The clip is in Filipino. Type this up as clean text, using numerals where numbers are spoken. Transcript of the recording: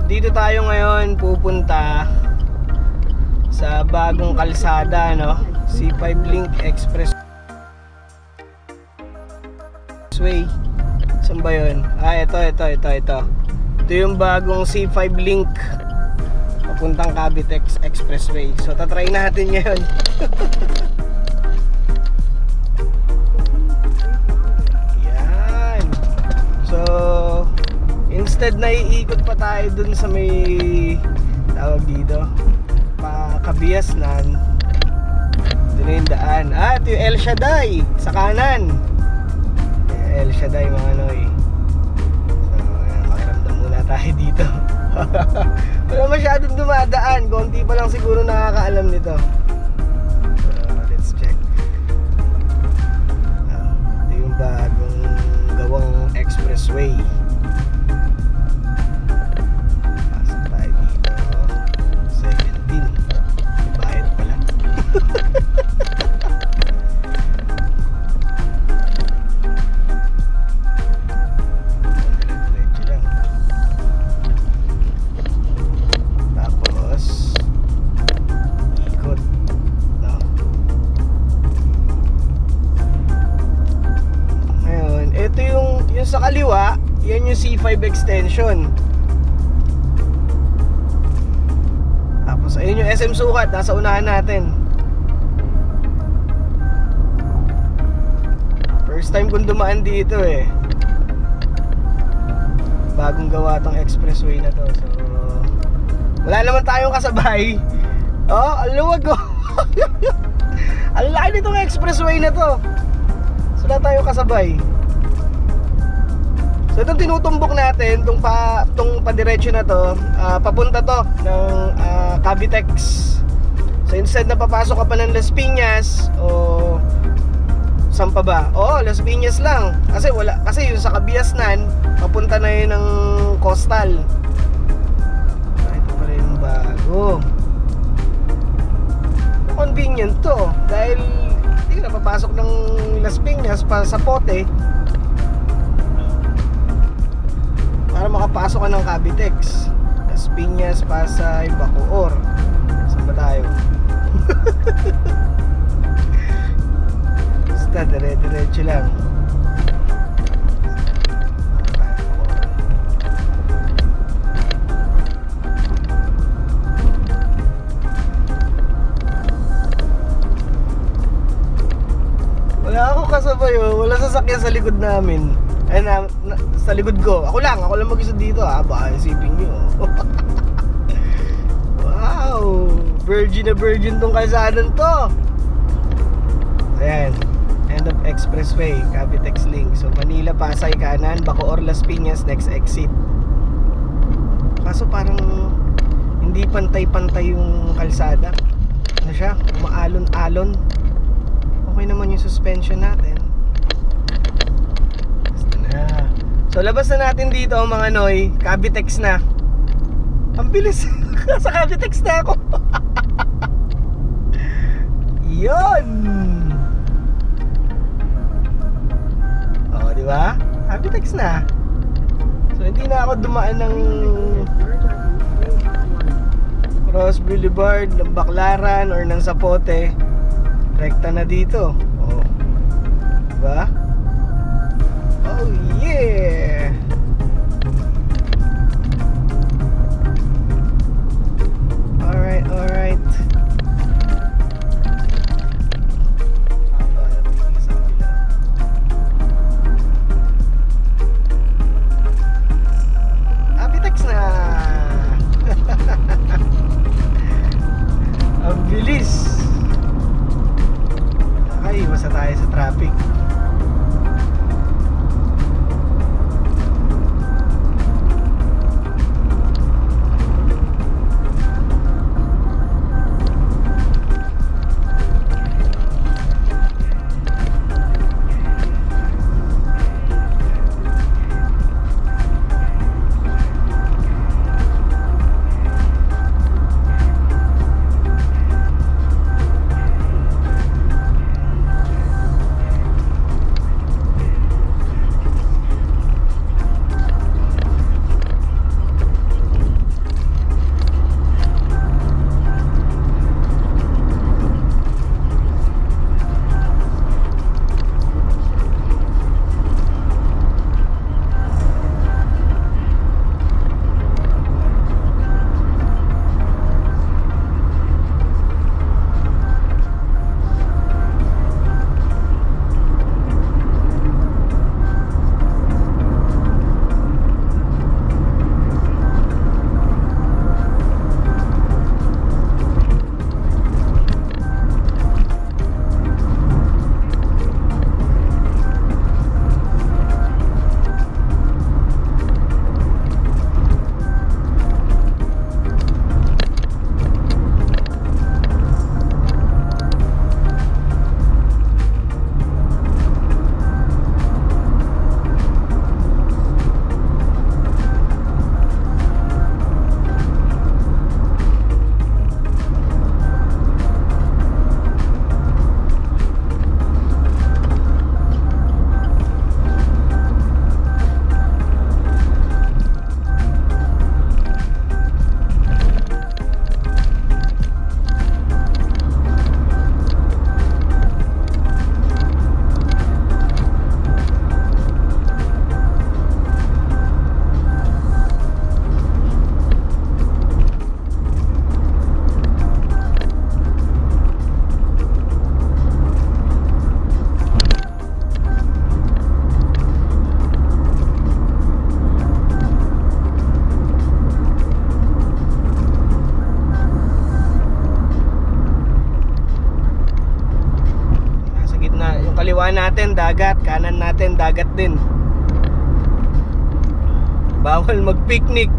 dito tayo ngayon pupunta sa bagong kalsada, no? C5 Link Expressway. Saan ba yun? Ito. Ito yung bagong C5 Link papuntang Cavitex Expressway. So tatry natin ngayon. Yan. So instead na iikot pa tayo dun sa may tawag dito Kabiasnan, dun yung daan. Ito yung El Shaddai sa kanan. El Shaddai mga noy. So makiramdam muna tayo dito. Wala masyadong dumadaan, konti pa lang siguro nakakaalam nito. Let's check. Ito yung bagong gawang expressway. Pasok tayo dito. 17. Bayad pala. Sa kaliwa, yan yung C5 extension. Tapos ayun yung SM Sukat, nasa unahan natin. First time kong dumaan dito eh. Bagong gawa tong expressway na to. So wala naman tayong kasabay. Oh, ang luwag ko. Ang laki nitong expressway na to. So wala tayong kasabay. So itong tinutumbok natin, itong padiretso na to, papunta to ng Cavitex. So instead na papasok ka pa ng Las Piñas o saan pa ba? Las Piñas lang. Kasi yung sa Kabiasnan, papunta na yun ng Coastal. Ito pala yung bago. Convenient to dahil hindi ka na papasok ng Las Piñas pa sa Pote para makapasok ka ng Cavitex. Las Piñas, Pasay, Bacoor. Saan ba tayo? Basta dire-diretso lang. Wala ako kasabay, wala sasakyan sa likod namin. Ay sa likod ko. Ako lang mag-isa dito baka isipin nyo. Wow, virgin na virgin tong kalsadang to. Ayan, end of expressway, Cavitex Link. So Manila, Pasay kanan, Bacoor, Las Piñas next exit. Kaso parang hindi pantay-pantay yung kalsada. Ano siya? Umaalon-alon. Okay naman yung suspension natin. So labas na natin dito mga noy, Cavitex na. Ang bilis. Sa Cavitex na ako. Yun. Di ba? Cavitex na. So hindi na ako dumaan ng Cross Boulevard, ng Baclaran or ng Zapote. Rekta na dito. Diba? Oh yeah. Alright. Cavitex na. Ang bilis. Nakaiwas na tayo sa traffic. natin dagat, kanan natin dagat din. Bawal mag-picnic.